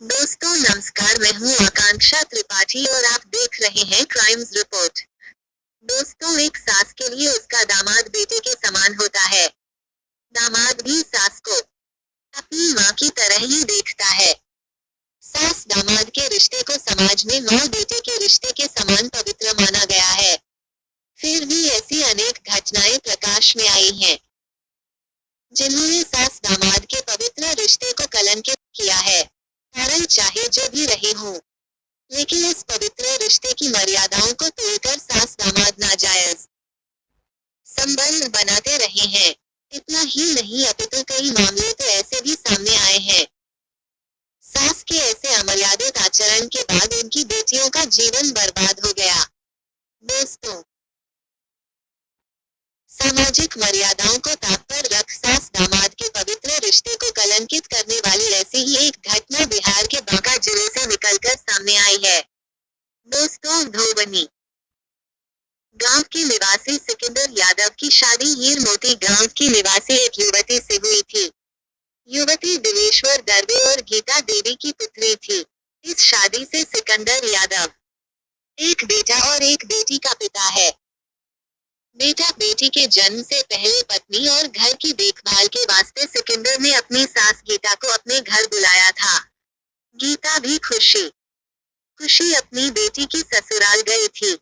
दोस्तों नमस्कार, मैं हूँ आकांक्षा त्रिपाठी और आप देख रहे हैं क्राइम्स रिपोर्ट। दोस्तों, एक सास के लिए उसका दामाद बेटे के समान होता है। दामाद भी सास को अपनी माँ की तरह ही देखता है। सास दामाद के रिश्ते को समाज में माँ बेटे के रिश्ते के समान पवित्र माना गया है। फिर भी ऐसी अनेक घटनाएं प्रकाश में आई हैं, जिन्होंने सास दामाद के पवित्र रिश्ते को कलंकित किया है। कारण चाहे जो भी रहे हो, लेकिन इस पवित्र रिश्ते की मर्यादाओं को तोड़कर सास दामाद नाजायज संबंध बनाते रहे हैं। इतना ही नहीं, अपितु कई मामले तो ऐसे भी सामने आए हैं। सास के ऐसे अमर्यादित आचरण के बाद उनकी बेटियों का जीवन बर्बाद हो गया। दोस्तों, सामाजिक मर्यादाओं को ताक पर रख सास दामाद के पवित्र रिश्ते को कलंकित करने वाली ऐसी ही एक घटना बिहार के बांका जिले से निकलकर सामने आई है। दोस्तों, धोबनी गांव के निवासी सिकंदर यादव की शादी हीर मोती गांव की निवासी एक युवती से हुई थी। युवती दिवेश्वर दर्वे और गीता देवी की पुत्री थी। इस शादी से सिकंदर यादव एक बेटा और एक बेटी का पिता है। बेटा बेटी के जन्म से पहले पत्नी और घर की देखभाल के वास्ते सिकंदर ने अपनी सास गीता को अपने घर बुलाया था। गीता भी खुशी अपनी बेटी की ससुराल गई थी।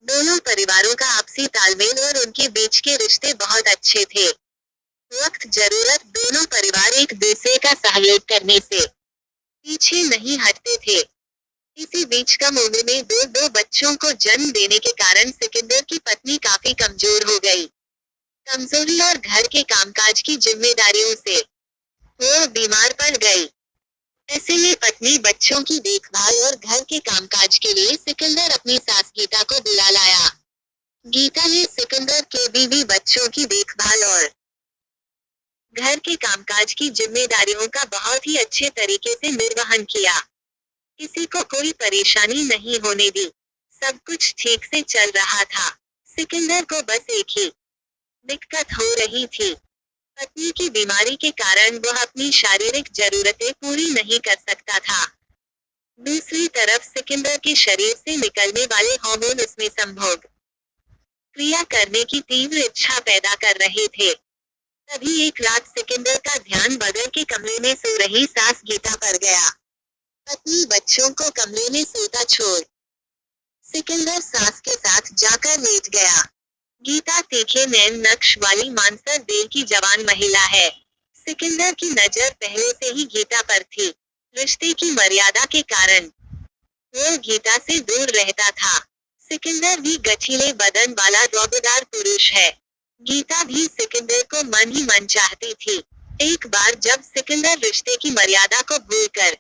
दोनों परिवारों का आपसी तालमेल और उनके बीच के रिश्ते बहुत अच्छे थे। वक्त जरूरत दोनों परिवार एक दूसरे का सहयोग करने से पीछे नहीं हटते थे। इसी बीच कम उम्र में दो बच्चों को जन्म देने के कारण सिकंदर की पत्नी काफी कमजोर हो गई। कमजोरी और घर के कामकाज की जिम्मेदारियों से वो बीमार पड़ गई। ऐसे में पत्नी बच्चों की देखभाल और घर के कामकाज के लिए सिकंदर अपनी सास गीता को बुला लाया। गीता ने सिकंदर के बीवी बच्चों की देखभाल और घर के कामकाज की जिम्मेदारियों का बहुत ही अच्छे तरीके से निर्वहन किया। किसी को कोई परेशानी नहीं होने दी। सब कुछ ठीक से चल रहा था। सिकंदर को बस एक ही दिक्कत हो रही थी। पत्नी की बीमारी के कारण वह अपनी शारीरिक जरूरतें पूरी नहीं कर सकता था। दूसरी तरफ सिकंदर के शरीर से निकलने वाले हार्मोन उसमें संभोग क्रिया करने की तीव्र इच्छा पैदा कर रहे थे। तभी एक रात सिकंदर का ध्यान बगल के कमरे में सो रही सास गीता पर गया। पत्नी बच्चों को कमरे में सोता छोड़ सिकंदर सास के साथ जाकर लेट गया। गीता तीखे नैन नक्श वाली मानसर देह की जवान महिला है। सिकंदर की नजर पहले से ही गीता पर थी। रिश्ते की मर्यादा के कारण वो गीता से दूर रहता था। सिकंदर भी गठीले बदन वाला रौबदार पुरुष है। गीता भी सिकंदर को मन ही मन चाहती थी। एक बार जब सिकंदर रिश्ते की मर्यादा को भूलकर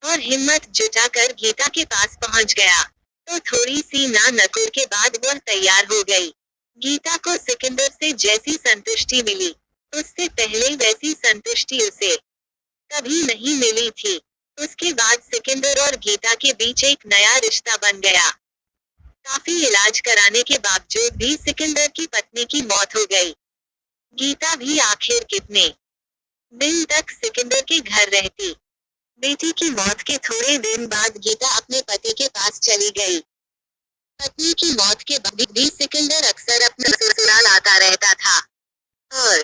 और हिम्मत जुटाकर गीता के पास पहुंच गया, तो थोड़ी सी ना नकुर के बाद वह तैयार हो गई। गीता को सिकंदर से जैसी संतुष्टि मिली, उससे पहले वैसी संतुष्टि उसे कभी नहीं मिली थी। उसके बाद सिकंदर और गीता के बीच एक नया रिश्ता बन गया। काफी इलाज कराने के बावजूद भी सिकंदर की पत्नी की मौत हो गई। गीता भी आखिर कितने दिन तक सिकंदर के घर रहती। बेटी की मौत के थोड़े दिन बाद गीता अपने पति के पास चली गई। पत्नी की मौत के बाद भी सिकंदर अक्सर अपने ससुराल आता रहता था और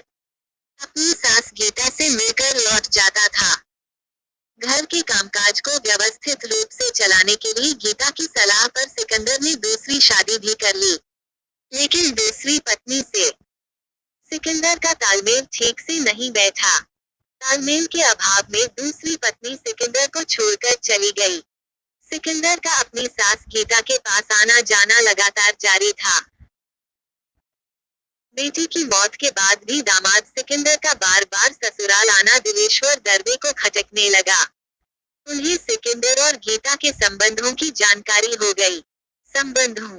अपनी सास गीता से मिलकर लौट जाता था। घर के कामकाज को व्यवस्थित रूप से चलाने के लिए गीता की सलाह पर सिकंदर ने दूसरी शादी भी कर ली। लेकिन दूसरी पत्नी से सिकंदर का तालमेल ठीक से नहीं बैठा। तालमेल के अभाव में दूसरी पत्नी सिकंदर को छोड़कर चली गई। सिकंदर का अपनी सास गीता के पास आना जाना लगातार जारी था। बेटी की मौत के बाद भी दामाद सिकंदर का बार बार ससुराल आना दिवेश्वर दर्वे को खटकने लगा। उन्हें सिकंदर और गीता के संबंधों की जानकारी हो गई। संबंधों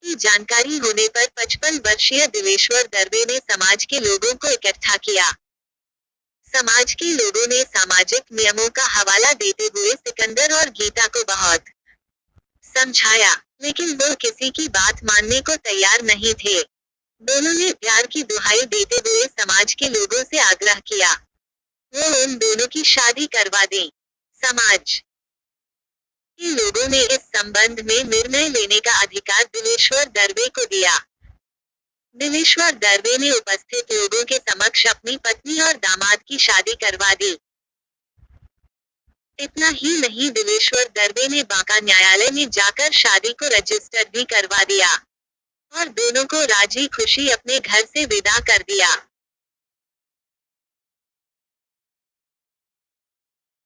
की जानकारी होने पर 55 वर्षीय दिवेश्वर दर्वे ने समाज के लोगों को इकट्ठा किया। समाज के लोगों ने सामाजिक नियमों का हवाला देते हुए सिकंदर और गीता को बहुत समझाया, लेकिन वो किसी की बात मानने को तैयार नहीं थे। दोनों ने प्यार की दुहाई देते हुए समाज के लोगों से आग्रह किया, वो उन दोनों की शादी करवा दें। समाज के लोगों ने इस संबंध में निर्णय लेने का अधिकार दिलेश्वर दर्वे को दिया। दिलेश्वर दर्वे ने उपस्थित लोगों के समक्ष अपनी पत्नी और दामाद की शादी करवा दी। इतना ही नहीं, दिलेश्वर दर्वे ने बांका न्यायालय में जाकर शादी को रजिस्टर भी करवा दिया और दोनों को राजी खुशी अपने घर से विदा कर दिया।